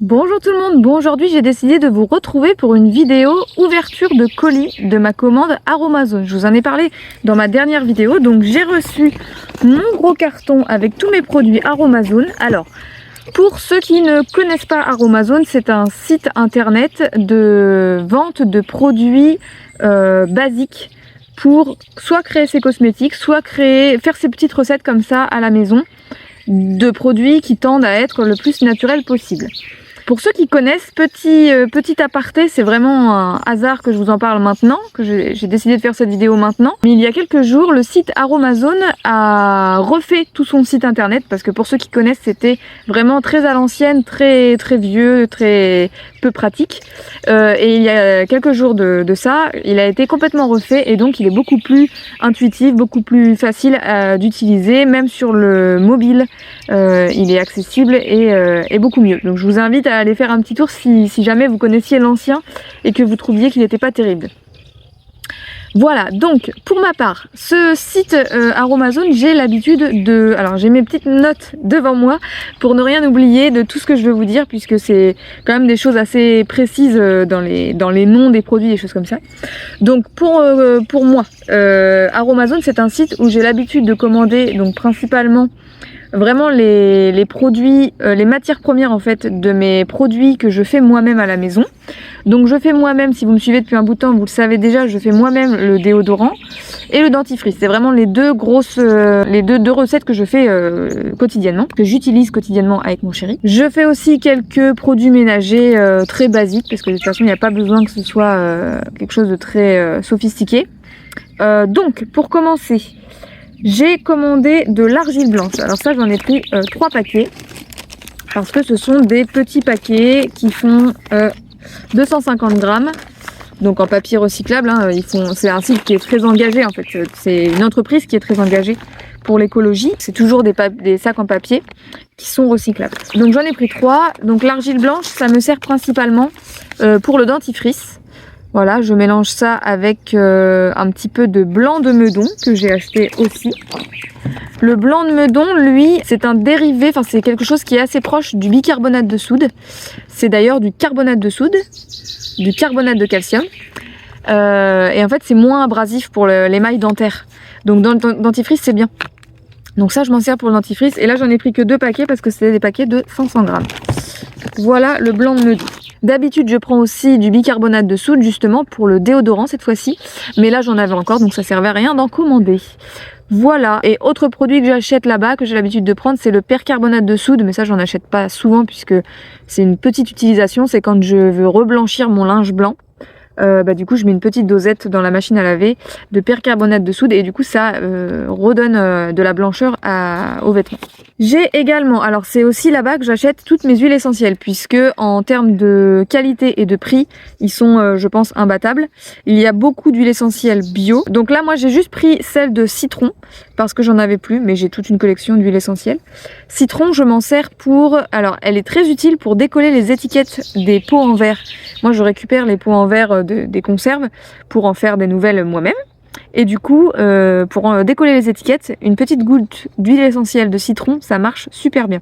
Bonjour tout le monde, bon aujourd'hui j'ai décidé de vous retrouver pour une vidéo ouverture de colis de ma commande Aromazone. Je vous en ai parlé dans ma dernière vidéo, donc j'ai reçu mon gros carton avec tous mes produits Aromazone. Alors, pour ceux qui ne connaissent pas Aromazone, c'est un site internet de vente de produits basiques pour soit créer ses cosmétiques, soit faire ses petites recettes comme ça à la maison de produits qui tendent à être le plus naturel possible. Pour ceux qui connaissent, petit aparté, c'est vraiment un hasard que je vous en parle maintenant, que j'ai décidé de faire cette vidéo maintenant. Mais il y a quelques jours, le site Aromazone a refait tout son site internet, parce que pour ceux qui connaissent, c'était vraiment très à l'ancienne, très vieux, très peu pratique. Et il y a quelques jours de ça, il a été complètement refait et donc il est beaucoup plus intuitif, beaucoup plus facile d'utiliser, même sur le mobile, il est accessible et beaucoup mieux. Donc je vous invite à aller faire un petit tour si jamais vous connaissiez l'ancien et que vous trouviez qu'il n'était pas terrible. Voilà, donc pour ma part, ce site Aromazone, j'ai l'habitude de... Alors j'ai mes petites notes devant moi pour ne rien oublier de tout ce que je veux vous dire, puisque c'est quand même des choses assez précises dans les noms des produits, des choses comme ça. Donc pour moi, Aromazone, c'est un site où j'ai l'habitude de commander donc principalement vraiment les produits, les matières premières en fait de mes produits que je fais moi-même à la maison. Donc je fais moi-même, si vous me suivez depuis un bout de temps, vous le savez déjà, je fais moi-même le déodorant et le dentifrice. C'est vraiment les deux grosses, les deux recettes que je fais quotidiennement, que j'utilise quotidiennement avec mon chéri. Je fais aussi quelques produits ménagers très basiques, parce que de toute façon il n'y a pas besoin que ce soit quelque chose de très sophistiqué. Donc pour commencer, j'ai commandé de l'argile blanche. Alors ça, j'en ai pris 3 paquets parce que ce sont des petits paquets qui font 250 grammes. Donc en papier recyclable, hein, c'est un site qui est très engagé en fait. C'est une entreprise qui est très engagée pour l'écologie. C'est toujours des sacs en papier qui sont recyclables. Donc j'en ai pris 3. Donc l'argile blanche, ça me sert principalement pour le dentifrice. Voilà, je mélange ça avec un petit peu de blanc de meudon que j'ai acheté aussi. Le blanc de meudon, lui, c'est un dérivé, enfin c'est quelque chose qui est assez proche du bicarbonate de soude. C'est d'ailleurs du carbonate de soude, du carbonate de calcium. Et en fait, c'est moins abrasif pour l'émail dentaire. Donc dans le dentifrice, c'est bien. Donc ça, je m'en sers pour le dentifrice. Et là, j'en ai pris que 2 paquets parce que c'est des paquets de 500 grammes. Voilà le blanc de meudon. D'habitude, je prends aussi du bicarbonate de soude justement pour le déodorant cette fois-ci. Mais là, j'en avais encore, donc ça servait à rien d'en commander. Voilà. Et autre produit que j'achète là-bas, que j'ai l'habitude de prendre, c'est le percarbonate de soude. Mais ça, j'en achète pas souvent puisque c'est une petite utilisation. C'est quand je veux reblanchir mon linge blanc. Du coup je mets une petite dosette dans la machine à laver de percarbonate de soude et du coup ça redonne de la blancheur aux vêtements. J'ai également, alors c'est aussi là-bas que j'achète toutes mes huiles essentielles puisque en termes de qualité et de prix ils sont je pense imbattables. Il y a beaucoup d'huiles essentielles bio, donc là moi j'ai juste pris celle de citron parce que j'en avais plus, mais j'ai toute une collection d'huiles essentielles. Citron, je m'en sers pour, alors elle est très utile pour décoller les étiquettes des pots en verre. Moi je récupère les pots en verre des conserves pour en faire des nouvelles moi-même. Et du coup, pour décoller les étiquettes, une petite goutte d'huile essentielle de citron, ça marche super bien.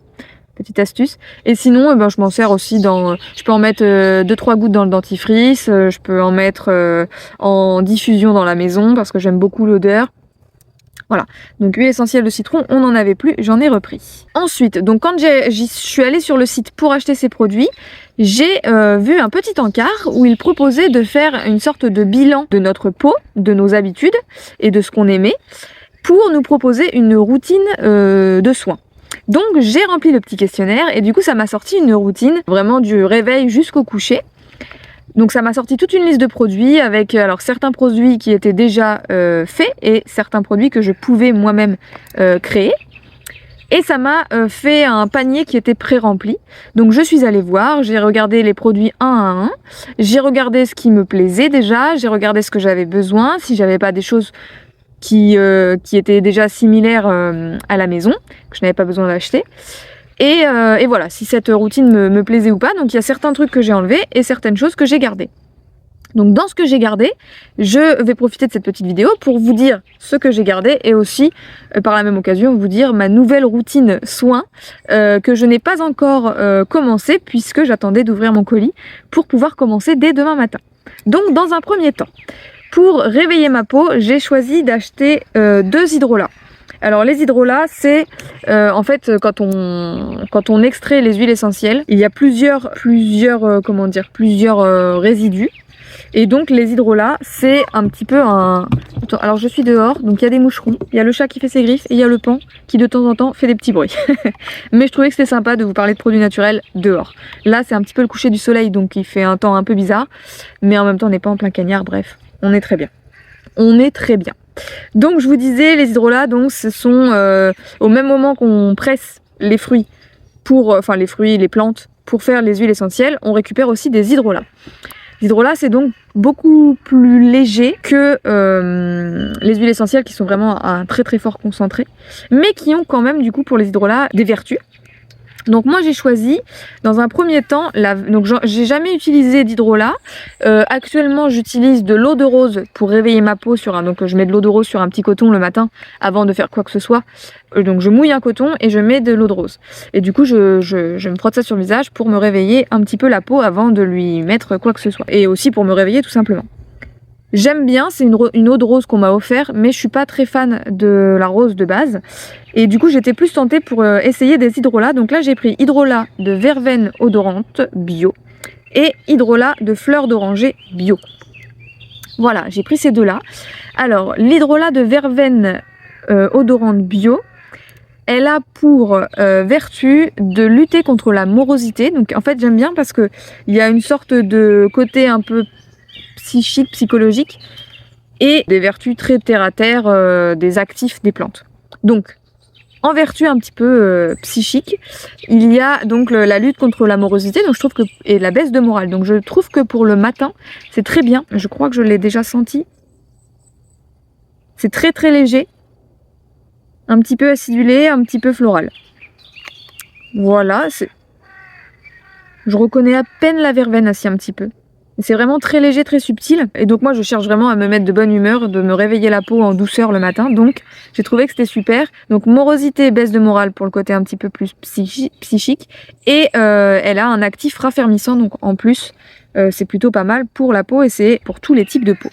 Petite astuce. Et sinon, je m'en sers aussi je peux en mettre 2-3 gouttes dans le dentifrice, je peux en mettre en diffusion dans la maison parce que j'aime beaucoup l'odeur. Voilà, donc huile essentielle de citron, on n'en avait plus, j'en ai repris. Ensuite, donc quand je suis allée sur le site pour acheter ces produits, j'ai vu un petit encart où il proposait de faire une sorte de bilan de notre peau, de nos habitudes et de ce qu'on aimait, pour nous proposer une routine de soins. Donc j'ai rempli le petit questionnaire et du coup ça m'a sorti une routine vraiment du réveil jusqu'au coucher. Donc ça m'a sorti toute une liste de produits avec alors certains produits qui étaient déjà faits et certains produits que je pouvais moi-même créer. Et ça m'a fait un panier qui était pré-rempli. Donc je suis allée voir, j'ai regardé les produits un à un. J'ai regardé ce qui me plaisait déjà, j'ai regardé ce que j'avais besoin, si j'avais pas des choses qui étaient déjà similaires à la maison, que je n'avais pas besoin d'acheter. Et voilà, si cette routine me plaisait ou pas. Donc il y a certains trucs que j'ai enlevés et certaines choses que j'ai gardées. Donc dans ce que j'ai gardé, je vais profiter de cette petite vidéo pour vous dire ce que j'ai gardé et aussi par la même occasion vous dire ma nouvelle routine soins que je n'ai pas encore commencé puisque j'attendais d'ouvrir mon colis pour pouvoir commencer dès demain matin. Donc dans un premier temps, pour réveiller ma peau, j'ai choisi d'acheter 2 hydrolats. Alors les hydrolats, c'est en fait quand on extrait les huiles essentielles, il y a plusieurs résidus. Et donc les hydrolats, c'est un petit peu un... Attends, alors je suis dehors, donc il y a des moucherons, il y a le chat qui fait ses griffes et il y a le paon qui de temps en temps fait des petits bruits. Mais je trouvais que c'était sympa de vous parler de produits naturels dehors. Là c'est un petit peu le coucher du soleil, donc il fait un temps un peu bizarre, mais en même temps on n'est pas en plein cagnard, bref, on est très bien. On est très bien. Donc je vous disais, les hydrolats, donc ce sont au même moment qu'on presse les fruits, les plantes, pour faire les huiles essentielles, on récupère aussi des hydrolats. Les hydrolats, c'est donc beaucoup plus léger que les huiles essentielles qui sont vraiment à un très très fort concentré, mais qui ont quand même du coup pour les hydrolats des vertus. Donc moi j'ai choisi dans un premier temps, donc j'ai jamais utilisé d'hydrolat. Actuellement j'utilise de l'eau de rose pour réveiller ma peau donc je mets de l'eau de rose sur un petit coton le matin avant de faire quoi que ce soit. Donc je mouille un coton et je mets de l'eau de rose. Et du coup je me frotte ça sur le visage pour me réveiller un petit peu la peau avant de lui mettre quoi que ce soit. Et aussi pour me réveiller tout simplement. J'aime bien, c'est une eau de rose qu'on m'a offert, mais je suis pas très fan de la rose de base. Et du coup, j'étais plus tentée pour essayer des hydrolats. Donc là, j'ai pris hydrolat de verveine odorante bio et hydrolat de fleurs d'oranger bio. Voilà, j'ai pris ces deux-là. Alors, l'hydrolat de verveine odorante bio, elle a pour vertu de lutter contre la morosité. Donc en fait, j'aime bien parce que il y a une sorte de côté un peu psychique, psychologique et des vertus très terre à terre des actifs des plantes. Donc en vertu un petit peu psychique, il y a donc la lutte contre la morosité, donc je trouve et la baisse de morale. Donc je trouve que pour le matin, c'est très bien. Je crois que je l'ai déjà senti. C'est très très léger, un petit peu acidulé, un petit peu floral. Voilà, je reconnais à peine la verveine assis un petit peu. C'est vraiment très léger, très subtil. Et donc moi je cherche vraiment à me mettre de bonne humeur, de me réveiller la peau en douceur le matin. Donc j'ai trouvé que c'était super. Donc morosité, baisse de morale pour le côté un petit peu plus psychique. Et elle a un actif raffermissant. Donc en plus c'est plutôt pas mal pour la peau et c'est pour tous les types de peau.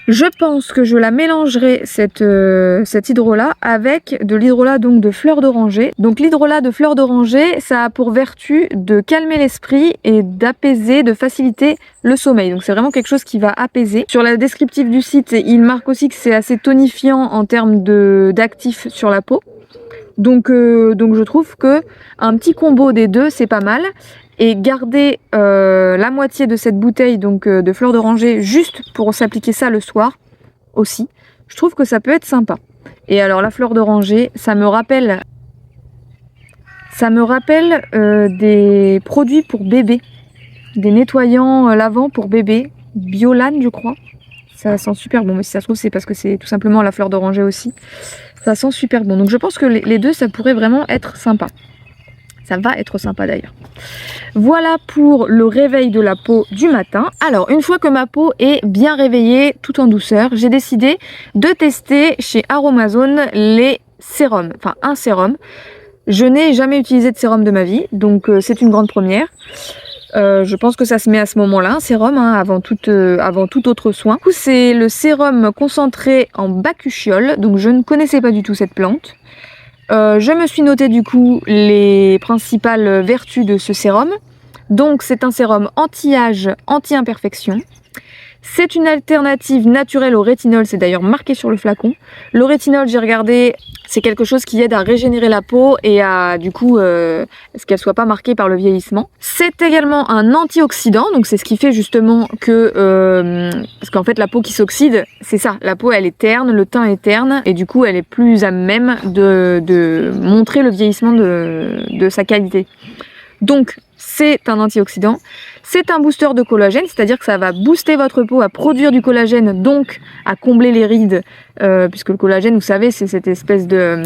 Je pense que je la mélangerai cet hydrolat avec de l'hydrolat donc de fleurs d'oranger. Donc l'hydrolat de fleurs d'oranger, ça a pour vertu de calmer l'esprit et d'apaiser, de faciliter le sommeil. Donc c'est vraiment quelque chose qui va apaiser. Sur la descriptive du site, il marque aussi que c'est assez tonifiant en termes d'actifs sur la peau. Donc je trouve que un petit combo des deux, c'est pas mal. Et garder la moitié de cette bouteille donc de fleurs d'oranger juste pour s'appliquer ça le soir aussi, je trouve que ça peut être sympa. Et alors la fleur d'oranger, ça me rappelle des produits pour bébé, des nettoyants lavants pour bébé, Biolane je crois. Ça sent super bon, mais si ça se trouve c'est parce que c'est tout simplement la fleur d'oranger aussi. Ça sent super bon, donc je pense que les deux ça pourrait vraiment être sympa. Ça va être sympa d'ailleurs. Voilà pour le réveil de la peau du matin. Alors, une fois que ma peau est bien réveillée, tout en douceur, j'ai décidé de tester chez Aromazone les sérums. Enfin, un sérum. Je n'ai jamais utilisé de sérum de ma vie, donc c'est une grande première. Je pense que ça se met à ce moment-là, un sérum, avant tout autre soin. Du coup, c'est le sérum concentré en bakuchiol, donc je ne connaissais pas du tout cette plante. Je me suis noté du coup les principales vertus de ce sérum. Donc c'est un sérum anti-âge, anti-imperfection. C'est une alternative naturelle au rétinol, c'est d'ailleurs marqué sur le flacon. Le rétinol, j'ai regardé, c'est quelque chose qui aide à régénérer la peau et à du coup ce qu'elle soit pas marquée par le vieillissement. C'est également un antioxydant, donc c'est ce qui fait justement que parce qu'en fait la peau qui s'oxyde, c'est ça, la peau elle est terne, le teint est terne et du coup elle est plus à même de montrer le vieillissement de sa qualité. Donc c'est un antioxydant, c'est un booster de collagène, c'est-à-dire que ça va booster votre peau à produire du collagène, donc à combler les rides, puisque le collagène, vous savez, c'est cette espèce de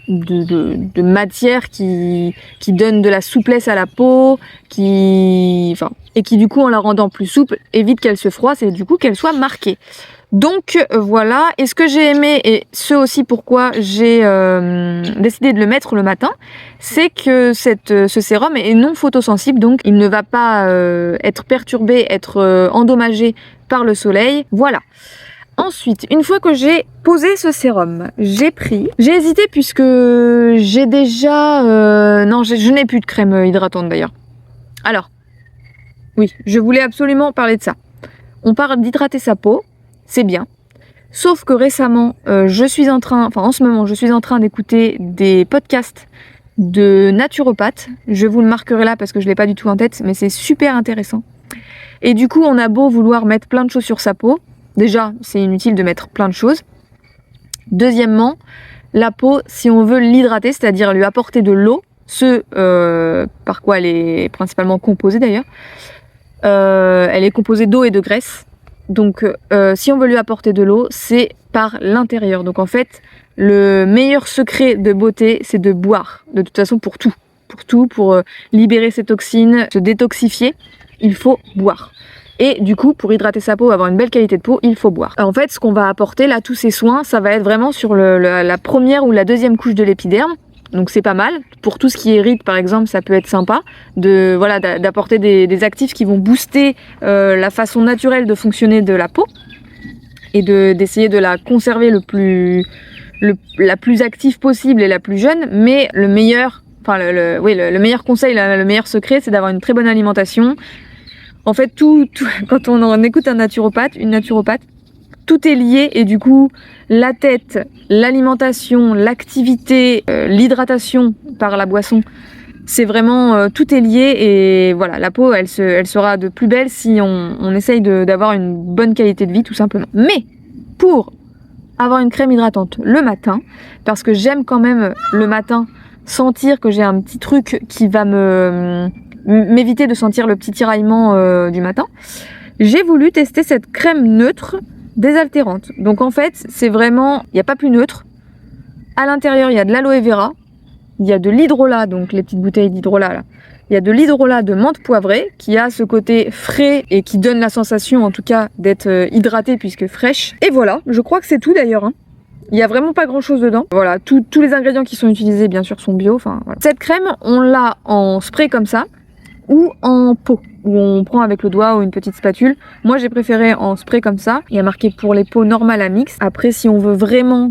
de matière qui donne de la souplesse à la peau, et qui du coup en la rendant plus souple évite qu'elle se froisse et du coup qu'elle soit marquée. Donc voilà, et ce que j'ai aimé, et ce aussi pourquoi j'ai décidé de le mettre le matin, c'est que ce sérum est non photosensible, donc il ne va pas être perturbé, être endommagé par le soleil. Voilà. Ensuite, une fois que j'ai posé ce sérum, j'ai hésité puisque j'ai déjà... non, je n'ai plus de crème hydratante d'ailleurs. Alors, oui, je voulais absolument parler de ça. On parle d'hydrater sa peau, c'est bien. Sauf que récemment, en ce moment, je suis en train d'écouter des podcasts de naturopathes. Je vous le marquerai là parce que je ne l'ai pas du tout en tête, mais c'est super intéressant. Et du coup, on a beau vouloir mettre plein de choses sur sa peau. Déjà, c'est inutile de mettre plein de choses. Deuxièmement, la peau, si on veut l'hydrater, c'est-à-dire lui apporter de l'eau, par quoi elle est principalement composée d'ailleurs, elle est composée d'eau et de graisse. Donc, si on veut lui apporter de l'eau, c'est par l'intérieur. Donc en fait, le meilleur secret de beauté, c'est de boire. De toute façon, pour libérer ses toxines, se détoxifier, il faut boire. Et du coup, pour hydrater sa peau, avoir une belle qualité de peau, il faut boire. En fait, ce qu'on va apporter là, tous ces soins, ça va être vraiment sur la première ou la deuxième couche de l'épiderme. Donc c'est pas mal. Pour tout ce qui irrite, par exemple, ça peut être sympa d'apporter des actifs qui vont booster la façon naturelle de fonctionner de la peau et d'essayer de la conserver la plus active possible et la plus jeune. Mais le meilleur conseil, le meilleur secret, c'est d'avoir une très bonne alimentation. En fait, quand on en écoute une naturopathe, tout est lié et du coup, la tête, l'alimentation, l'activité, l'hydratation par la boisson, c'est vraiment, tout est lié et voilà, la peau, elle sera de plus belle si on essaye d'avoir une bonne qualité de vie tout simplement. Mais, pour avoir une crème hydratante le matin, parce que j'aime quand même le matin sentir que j'ai un petit truc qui va m'éviter de sentir le petit tiraillement du matin, j'ai voulu tester cette crème neutre désaltérante. Donc en fait, c'est vraiment, il n'y a pas plus neutre. À l'intérieur, il y a de l'aloe vera, il y a de l'hydrolat, donc les petites bouteilles d'hydrolat là. Il y a de l'hydrolat de menthe poivrée qui a ce côté frais et qui donne la sensation en tout cas d'être hydratée puisque fraîche. Et voilà, je crois que c'est tout d'ailleurs. Il n'y a vraiment pas grand chose dedans. Voilà, tous les ingrédients qui sont utilisés bien sûr sont bio. Enfin, voilà. Cette crème, on l'a en spray comme ça ou en pot, où on prend avec le doigt ou une petite spatule. Moi j'ai préféré en spray comme ça. Il y a marqué pour les peaux normales à mix. Après si on a vraiment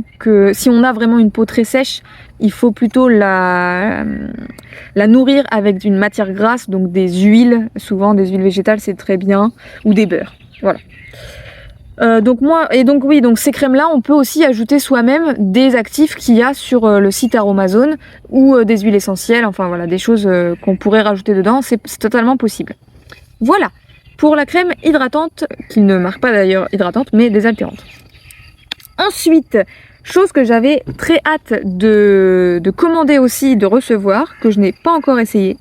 une peau très sèche, il faut plutôt la nourrir avec une matière grasse, donc des huiles, souvent des huiles végétales c'est très bien, ou des beurres. Voilà. Donc ces crèmes là on peut aussi ajouter soi-même des actifs qu'il y a sur le site Aromazone ou des huiles essentielles, enfin voilà, des choses qu'on pourrait rajouter dedans, c'est totalement possible. Voilà pour la crème hydratante, qui ne marque pas d'ailleurs hydratante mais désaltérante. Ensuite, chose que j'avais très hâte de commander aussi, de recevoir, que je n'ai pas encore essayé,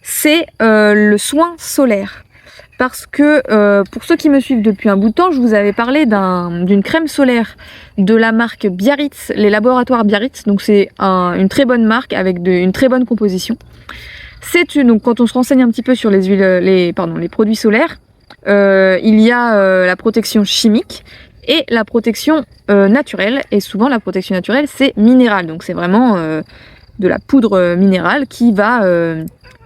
c'est le soin solaire. Parce que pour ceux qui me suivent depuis un bout de temps, je vous avais parlé d'une crème solaire de la marque Biarritz, les laboratoires Biarritz. Donc c'est une très bonne marque avec une très bonne composition. Donc quand on se renseigne un petit peu sur les produits solaires, il y a la protection chimique et la protection naturelle. Et souvent la protection naturelle c'est minérale. Donc c'est vraiment de la poudre minérale qui va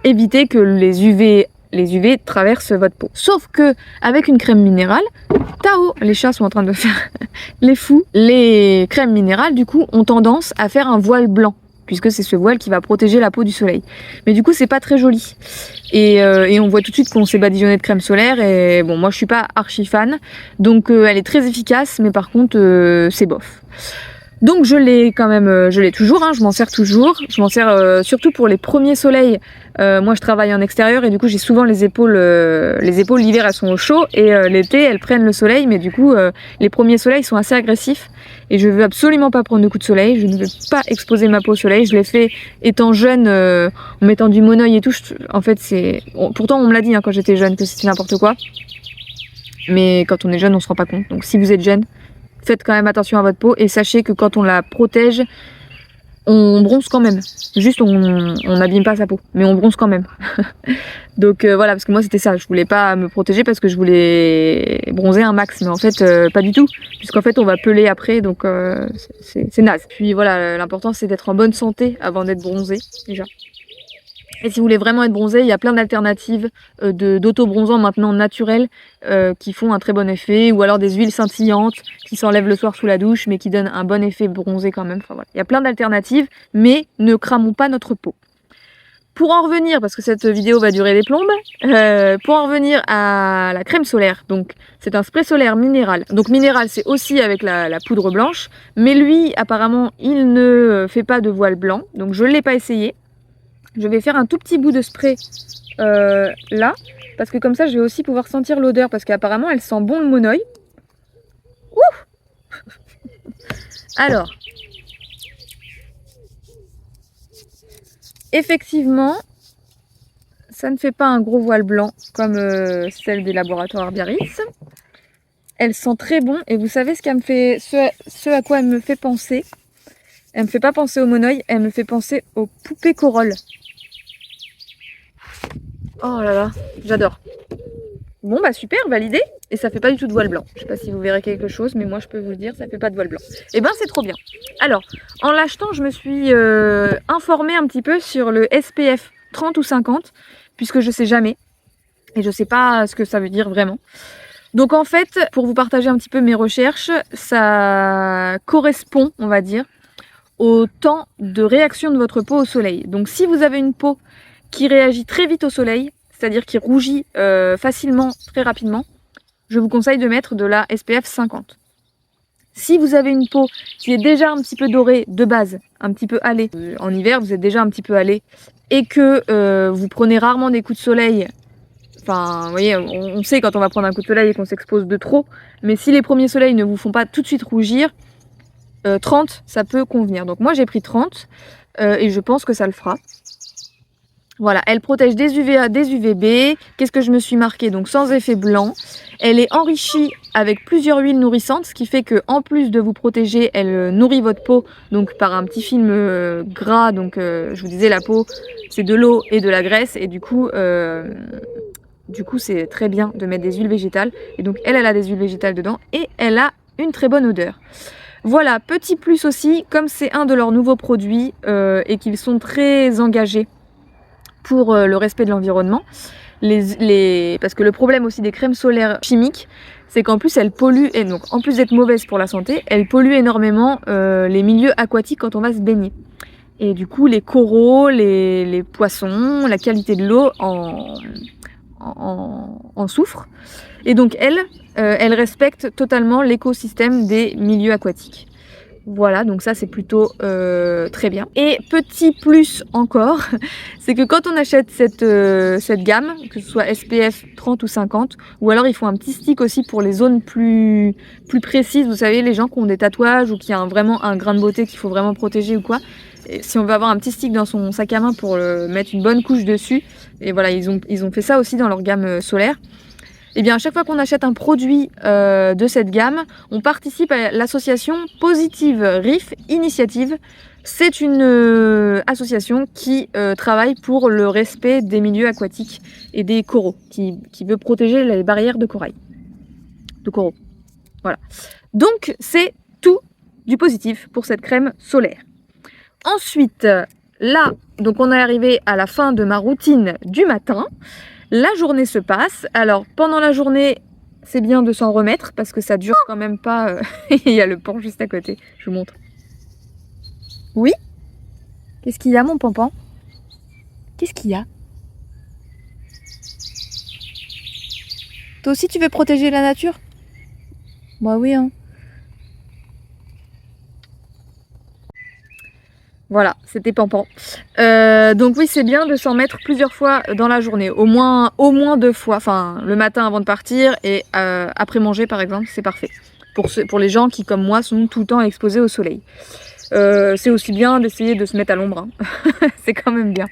éviter que les UV traversent votre peau. Sauf que avec une crème minérale, les chats sont en train de faire les fous. Les crèmes minérales du coup ont tendance à faire un voile blanc, puisque c'est ce voile qui va protéger la peau du soleil. Mais du coup c'est pas très joli. Et on voit tout de suite qu'on s'est badigeonné de crème solaire. Et bon, moi je suis pas archi fan, donc elle est très efficace, mais par contre c'est bof. Donc je l'ai toujours, je m'en sers toujours. Je m'en sers surtout pour les premiers soleils. Moi je travaille en extérieur et du coup j'ai souvent les épaules l'hiver elles sont au chaud et l'été elles prennent le soleil, mais du coup les premiers soleils sont assez agressifs et je veux absolument pas prendre de coups de soleil. Je ne veux pas exposer ma peau au soleil. Je l'ai fait étant jeune en mettant du monoeil et tout. Pourtant on me l'a dit quand j'étais jeune que c'était n'importe quoi, mais quand on est jeune on se rend pas compte. Donc si vous êtes jeune, faites quand même attention à votre peau et sachez que quand on la protège, on bronze quand même. Juste on n'abîme pas sa peau, mais on bronze quand même. Donc voilà, parce que moi c'était ça, je voulais pas me protéger parce que je voulais bronzer un max, mais en fait pas du tout, puisqu'en fait on va peler après, donc c'est naze. Puis voilà, l'important c'est d'être en bonne santé avant d'être bronzé déjà. Et si vous voulez vraiment être bronzé, il y a plein d'alternatives d'auto-bronzants maintenant naturels qui font un très bon effet, ou alors des huiles scintillantes qui s'enlèvent le soir sous la douche mais qui donnent un bon effet bronzé quand même. Enfin, voilà. Il y a plein d'alternatives, mais ne cramons pas notre peau. Pour en revenir, parce que cette vidéo va durer des plombes, pour en revenir à la crème solaire, donc c'est un spray solaire minéral. Donc minéral, c'est aussi avec la poudre blanche, mais lui, apparemment, il ne fait pas de voile blanc, donc je ne l'ai pas essayé. Je vais faire un tout petit bout de spray là, parce que comme ça, je vais aussi pouvoir sentir l'odeur, parce qu'apparemment, elle sent bon le monoeil. Ouh. Alors, effectivement, ça ne fait pas un gros voile blanc comme celle des laboratoires Biarritz. Elle sent très bon, et vous savez ce à quoi elle me fait penser? Elle me fait pas penser au monoeil, elle me fait penser aux poupées Corolle. Oh là là, j'adore. Bon bah super, validé. Et ça fait pas du tout de voile blanc. Je sais pas si vous verrez quelque chose, mais moi je peux vous le dire, ça fait pas de voile blanc. Et ben c'est trop bien. Alors, en l'achetant, je me suis informée un petit peu sur le SPF 30 ou 50, puisque je sais jamais. Et je sais pas ce que ça veut dire vraiment. Donc en fait, pour vous partager un petit peu mes recherches, ça correspond, on va dire, au temps de réaction de votre peau au soleil. Donc si vous avez une peau qui réagit très vite au soleil, c'est-à-dire qui rougit facilement, très rapidement, je vous conseille de mettre de la SPF 50. Si vous avez une peau qui est déjà un petit peu dorée de base, un petit peu hâlée, en hiver vous êtes déjà un petit peu hâlée, et que vous prenez rarement des coups de soleil, enfin vous voyez, on sait quand on va prendre un coup de soleil et qu'on s'expose de trop, mais si les premiers soleils ne vous font pas tout de suite rougir, 30 ça peut convenir. Donc moi j'ai pris 30 et je pense que ça le fera. Voilà, elle protège des UVA, des UVB. Qu'est-ce que je me suis marqué? Donc sans effet blanc. Elle est enrichie avec plusieurs huiles nourrissantes, ce qui fait que en plus de vous protéger, elle nourrit votre peau donc par un petit film gras. Donc je vous disais, la peau c'est de l'eau et de la graisse, et du coup c'est très bien de mettre des huiles végétales. Et donc elle a des huiles végétales dedans et elle a une très bonne odeur. Voilà, petit plus aussi, comme c'est un de leurs nouveaux produits et qu'ils sont très engagés pour le respect de l'environnement, parce que le problème aussi des crèmes solaires chimiques, c'est qu'en plus elles polluent, et donc en plus d'être mauvaises pour la santé, elles polluent énormément les milieux aquatiques quand on va se baigner. Et du coup les coraux, les poissons, la qualité de l'eau en souffrent. Et donc elles respectent totalement l'écosystème des milieux aquatiques. Voilà, donc ça c'est plutôt très bien. Et petit plus encore, c'est que quand on achète cette gamme, que ce soit SPF 30 ou 50, ou alors il faut un petit stick aussi pour les zones plus précises, vous savez, les gens qui ont des tatouages ou qui ont vraiment un grain de beauté qu'il faut vraiment protéger ou quoi. Et si on veut avoir un petit stick dans son sac à main pour mettre une bonne couche dessus, et voilà, ils ont fait ça aussi dans leur gamme solaire. Et bien à chaque fois qu'on achète un produit de cette gamme, on participe à l'association Positive Reef Initiative. C'est une association qui travaille pour le respect des milieux aquatiques et des coraux, qui veut protéger les barrières de corail, de coraux. Voilà. Donc c'est tout du positif pour cette crème solaire. Ensuite, là, donc on est arrivé à la fin de ma routine du matin. La journée se passe. Alors pendant la journée, c'est bien de s'en remettre parce que ça dure quand même pas. Il y a le pan juste à côté. Je vous montre. Oui? Qu'est-ce qu'il y a, mon pampan? Qu'est-ce qu'il y a? Toi aussi tu veux protéger la nature? Bah oui, hein. Voilà, c'était Pampan. Donc oui, c'est bien de s'en mettre plusieurs fois dans la journée, au moins 2 fois, enfin le matin avant de partir et après manger par exemple, c'est parfait. Pour les gens qui comme moi sont tout le temps exposés au soleil. C'est aussi bien d'essayer de se mettre à l'ombre, hein. C'est quand même bien.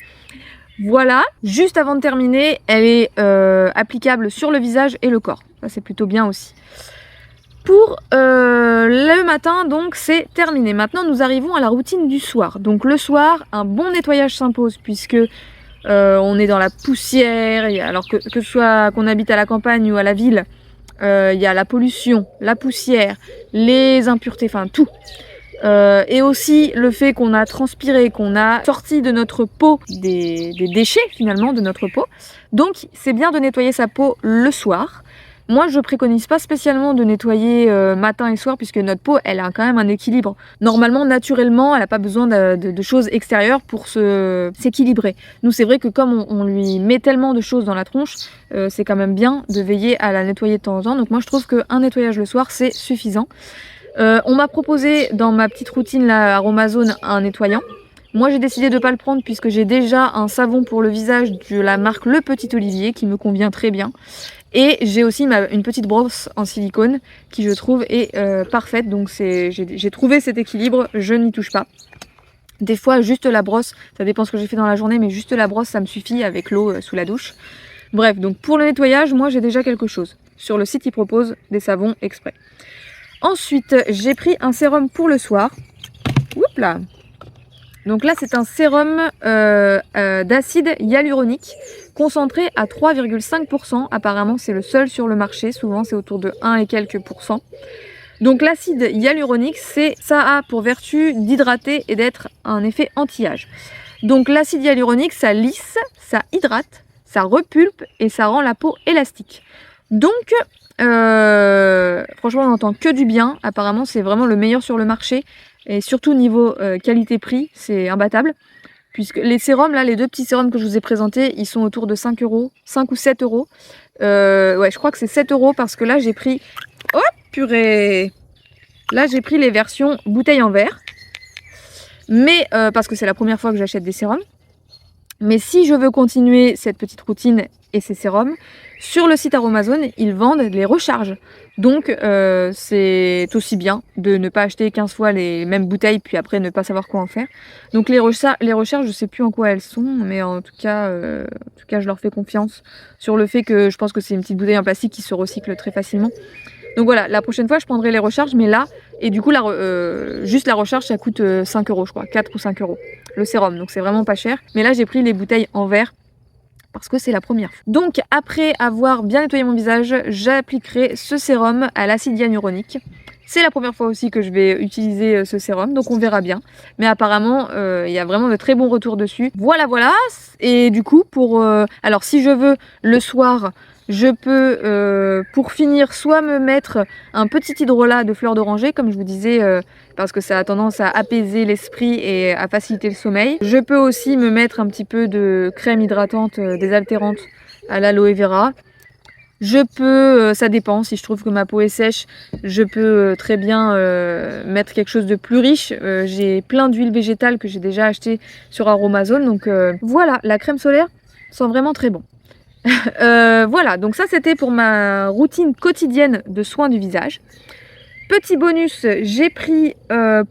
Voilà, juste avant de terminer, elle est applicable sur le visage et le corps. Ça c'est plutôt bien aussi. Pour le matin, donc c'est terminé. Maintenant, nous arrivons à la routine du soir. Donc le soir, un bon nettoyage s'impose puisque on est dans la poussière. Alors que ce soit qu'on habite à la campagne ou à la ville, il y a la pollution, la poussière, les impuretés, enfin tout. Et aussi le fait qu'on a transpiré, qu'on a sorti de notre peau des déchets finalement de notre peau. Donc c'est bien de nettoyer sa peau le soir. Moi je préconise pas spécialement de nettoyer matin et soir puisque notre peau elle a quand même un équilibre. Normalement, naturellement, elle n'a pas besoin de choses extérieures pour s'équilibrer. Nous c'est vrai que comme on lui met tellement de choses dans la tronche, c'est quand même bien de veiller à la nettoyer de temps en temps. Donc moi je trouve qu'un nettoyage le soir c'est suffisant. On m'a proposé dans ma petite routine là, Aromazone un nettoyant. Moi j'ai décidé de ne pas le prendre puisque j'ai déjà un savon pour le visage de la marque Le Petit Olivier qui me convient très bien. Et j'ai aussi une petite brosse en silicone qui je trouve est parfaite. Donc j'ai trouvé cet équilibre, je n'y touche pas. Des fois juste la brosse, ça dépend ce que j'ai fait dans la journée, mais juste la brosse ça me suffit avec l'eau sous la douche. Bref, donc pour le nettoyage, moi j'ai déjà quelque chose. Sur le site ils proposent des savons exprès. Ensuite, j'ai pris un sérum pour le soir. Oups là. Donc là, c'est un sérum d'acide hyaluronique concentré à 3,5%. Apparemment, c'est le seul sur le marché. Souvent, c'est autour de 1 et quelques %. Donc l'acide hyaluronique, ça a pour vertu d'hydrater et d'être un effet anti-âge. Donc l'acide hyaluronique, ça lisse, ça hydrate, ça repulpe et ça rend la peau élastique. Donc, franchement, on n'entend que du bien. Apparemment, c'est vraiment le meilleur sur le marché. Et surtout niveau qualité-prix, c'est imbattable. Puisque les sérums, là, les deux petits sérums que je vous ai présentés, ils sont autour de 5 €, 5 ou 7 €. Ouais, je crois que c'est 7 € parce que là, j'ai pris... Oh, purée! Là, j'ai pris les versions bouteille en verre. Mais, parce que c'est la première fois que j'achète des sérums. Mais si je veux continuer cette petite routine et ces sérums, sur le site Aromazone, ils vendent les recharges. Donc c'est aussi bien de ne pas acheter 15 fois les mêmes bouteilles puis après ne pas savoir quoi en faire. Donc les recharges, je sais plus en quoi elles sont, mais en tout cas je leur fais confiance sur le fait que je pense que c'est une petite bouteille en plastique qui se recycle très facilement. Donc voilà, la prochaine fois je prendrai les recharges, mais là, et du coup juste la recharge ça coûte 5 € je crois, 4 ou 5 € le sérum, donc c'est vraiment pas cher. Mais là j'ai pris les bouteilles en verre parce que c'est la première fois. Donc après avoir bien nettoyé mon visage, j'appliquerai ce sérum à l'acide hyaluronique. C'est la première fois aussi que je vais utiliser ce sérum, donc on verra bien. Mais apparemment, il y a vraiment de très bons retours dessus. Voilà. Et du coup, alors si je veux le soir, je peux, pour finir, soit me mettre un petit hydrolat de fleur d'oranger, comme je vous disais, parce que ça a tendance à apaiser l'esprit et à faciliter le sommeil. Je peux aussi me mettre un petit peu de crème hydratante désaltérante à l'aloe vera. Je peux, ça dépend, si je trouve que ma peau est sèche, je peux très bien mettre quelque chose de plus riche. J'ai plein d'huiles végétales que j'ai déjà achetées sur Aromazone. Donc voilà, la crème solaire sent vraiment très bon. Voilà, donc ça c'était pour ma routine quotidienne de soins du visage. Petit bonus, j'ai pris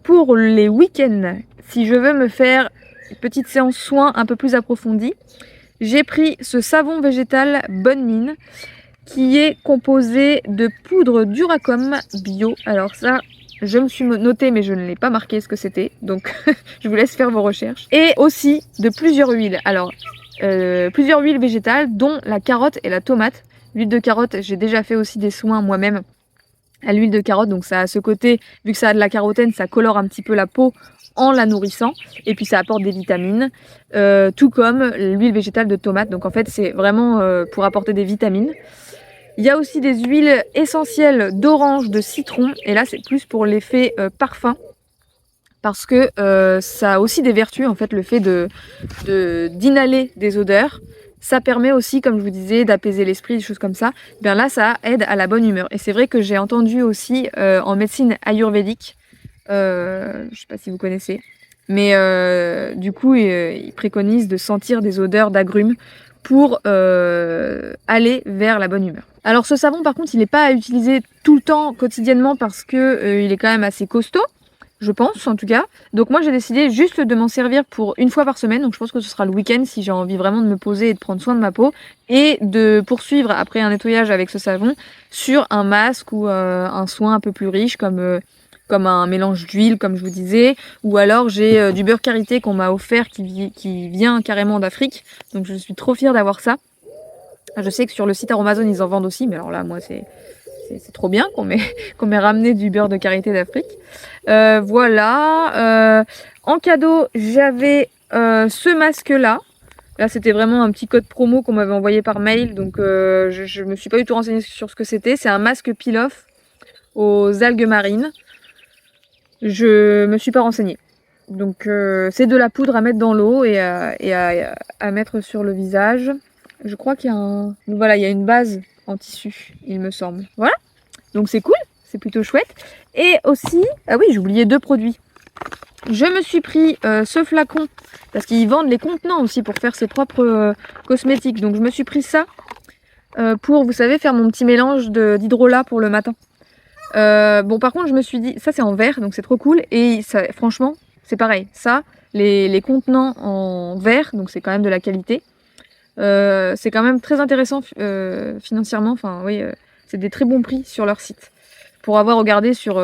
pour les week-ends, si je veux me faire une petite séance soins un peu plus approfondie, j'ai pris ce savon végétal Bonne Mine qui est composé de poudre d'Uracom bio. Alors ça, je me suis noté mais je ne l'ai pas marqué ce que c'était, donc je vous laisse faire vos recherches. Et aussi de plusieurs huiles. Alors plusieurs huiles végétales dont la carotte et la tomate. L'huile de carotte, j'ai déjà fait aussi des soins moi-même à l'huile de carotte, donc ça a ce côté, vu que ça a de la carotène, ça colore un petit peu la peau en la nourrissant, et puis ça apporte des vitamines, tout comme l'huile végétale de tomate. Donc en fait c'est vraiment pour apporter des vitamines. Il y a aussi des huiles essentielles d'orange, de citron, et là c'est plus pour l'effet parfum, parce que ça a aussi des vertus, en fait, le fait d'inhaler des odeurs. Ça permet aussi, comme je vous disais, d'apaiser l'esprit, des choses comme ça. Bien là, ça aide à la bonne humeur. Et c'est vrai que j'ai entendu aussi en médecine ayurvédique, je sais pas si vous connaissez, mais du coup, ils préconisent de sentir des odeurs d'agrumes pour aller vers la bonne humeur. Alors ce savon, par contre, il n'est pas à utiliser tout le temps, quotidiennement, parce que il est quand même assez costaud. je pense en tout cas. Donc moi j'ai décidé juste de m'en servir pour une fois par semaine, donc je pense que ce sera le week-end si j'ai envie vraiment de me poser et de prendre soin de ma peau, et de poursuivre après un nettoyage avec ce savon sur un masque ou un soin un peu plus riche comme un mélange d'huile comme je vous disais, ou alors j'ai du beurre karité qu'on m'a offert qui vient carrément d'Afrique, donc je suis trop fière d'avoir ça. Je sais que sur le site Aromazone ils en vendent aussi, mais alors là moi c'est trop bien qu'on m'ait ramené du beurre de karité d'Afrique. Voilà. En cadeau, j'avais ce masque-là. Là, c'était vraiment un petit code promo qu'on m'avait envoyé par mail. Donc, je me suis pas du tout renseignée sur ce que c'était. C'est un masque peel-off aux algues marines. Je me suis pas renseignée. Donc, c'est de la poudre à mettre dans l'eau et à mettre sur le visage. Je crois qu'il y a voilà, il y a une base en tissu, il me semble. Voilà. Donc c'est cool, c'est plutôt chouette. Et aussi, ah oui, j'ai oublié 2 produits. Je me suis pris ce flacon, parce qu'ils vendent les contenants aussi pour faire ses propres cosmétiques. Donc je me suis pris ça pour, vous savez, faire mon petit mélange d'hydrolat pour le matin. Bon, par contre, je me suis dit, ça c'est en verre, donc c'est trop cool. Et ça, franchement, c'est pareil. Ça, les contenants en verre, donc c'est quand même de la qualité. C'est quand même très intéressant financièrement. Enfin, oui, c'est des très bons prix sur leur site. Pour avoir regardé sur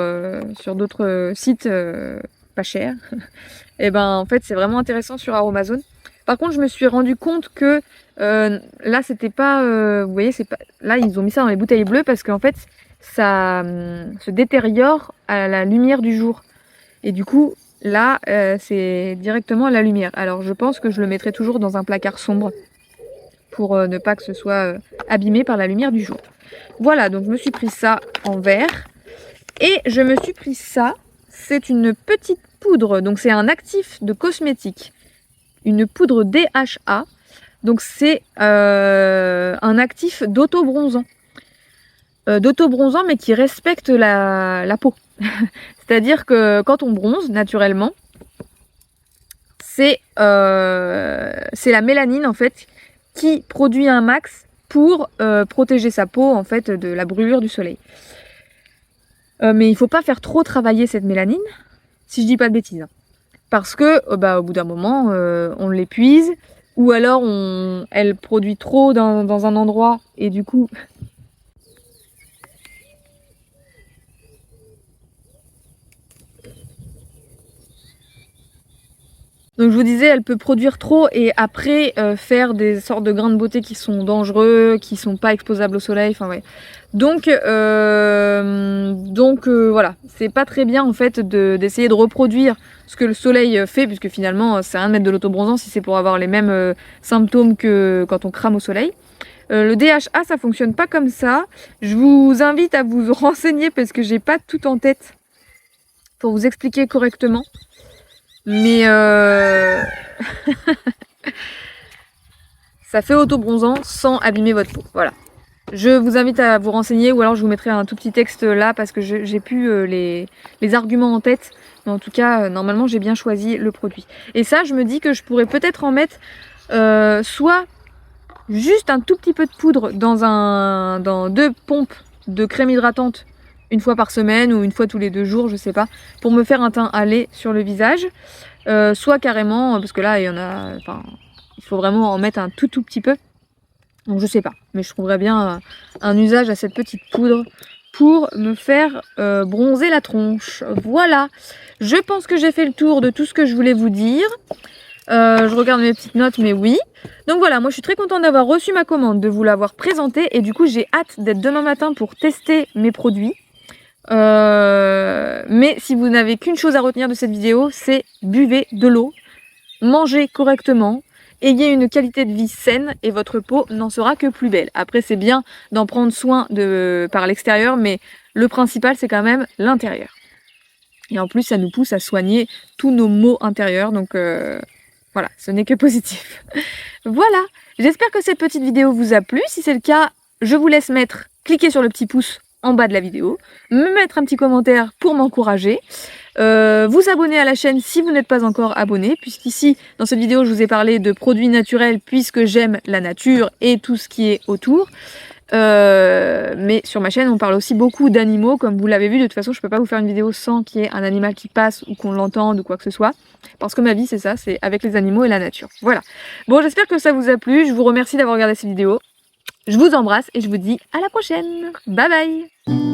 d'autres sites pas chers, et ben en fait c'est vraiment intéressant sur Aromazone. Par contre, je me suis rendu compte que là c'était pas, vous voyez, c'est pas. Là ils ont mis ça dans les bouteilles bleues parce qu'en fait ça se détériore à la lumière du jour. Et du coup là c'est directement à la lumière. Alors je pense que je le mettrai toujours dans un placard sombre pour ne pas que ce soit abîmé par la lumière du jour. Voilà, donc je me suis pris ça en verre. Et je me suis pris ça, c'est une petite poudre, donc c'est un actif de cosmétique. Une poudre DHA, donc c'est un actif d'auto-bronzant. D'auto-bronzant mais qui respecte la peau. C'est-à-dire que quand on bronze naturellement, c'est la mélanine en fait qui produit un max pour protéger sa peau en fait de la brûlure du soleil. Mais il faut pas faire trop travailler cette mélanine, si je dis pas de bêtises. Parce que au bout d'un moment, on l'épuise, ou alors elle produit trop dans un endroit, et du coup... Donc je vous disais, elle peut produire trop et après faire des sortes de grains de beauté qui sont dangereux, qui sont pas exposables au soleil, enfin ouais. Donc voilà, c'est pas très bien en fait d'essayer de reproduire ce que le soleil fait, puisque finalement c'est rien de mettre de l'autobronzant si c'est pour avoir les mêmes symptômes que quand on crame au soleil. Le DHA ça fonctionne pas comme ça. Je vous invite à vous renseigner parce que j'ai pas tout en tête pour vous expliquer correctement. Mais ça fait auto-bronzant sans abîmer votre peau. Voilà. Je vous invite à vous renseigner ou alors je vous mettrai un tout petit texte là parce que j'ai plus les arguments en tête. Mais en tout cas, normalement, j'ai bien choisi le produit. Et ça, je me dis que je pourrais peut-être en mettre soit juste un tout petit peu de poudre dans 2 pompes de crème hydratante une fois par semaine ou une fois tous les 2 jours, je sais pas, pour me faire un teint allé sur le visage. Soit carrément, parce que là il y en a, enfin, il faut vraiment en mettre un tout petit peu. Donc je sais pas, mais je trouverais bien un usage à cette petite poudre pour me faire bronzer la tronche. Voilà, je pense que j'ai fait le tour de tout ce que je voulais vous dire. Je regarde mes petites notes, mais oui. Donc voilà, moi je suis très contente d'avoir reçu ma commande, de vous l'avoir présentée, et du coup j'ai hâte d'être demain matin pour tester mes produits. Mais si vous n'avez qu'une chose à retenir de cette vidéo, c'est buvez de l'eau, mangez correctement, ayez une qualité de vie saine et votre peau n'en sera que plus belle. Après c'est bien d'en prendre soin par l'extérieur, mais le principal c'est quand même l'intérieur. Et en plus ça nous pousse à soigner tous nos maux intérieurs, donc voilà, ce n'est que positif. Voilà, j'espère que cette petite vidéo vous a plu. Si c'est le cas, je vous laisse cliquer sur le petit pouce en bas de la vidéo, me mettre un petit commentaire pour m'encourager, vous abonner à la chaîne si vous n'êtes pas encore abonné, puisqu'ici dans cette vidéo je vous ai parlé de produits naturels puisque j'aime la nature et tout ce qui est autour, Mais sur ma chaîne, on parle aussi beaucoup d'animaux, comme vous l'avez vu. De toute façon, je peux pas vous faire une vidéo sans qu'il y ait un animal qui passe ou qu'on l'entende ou quoi que ce soit. Parce que ma vie, c'est ça, c'est avec les animaux et la nature. Voilà. Bon, j'espère que ça vous a plu. Je vous remercie d'avoir regardé cette vidéo. Je vous embrasse et je vous dis à la prochaine. Bye bye!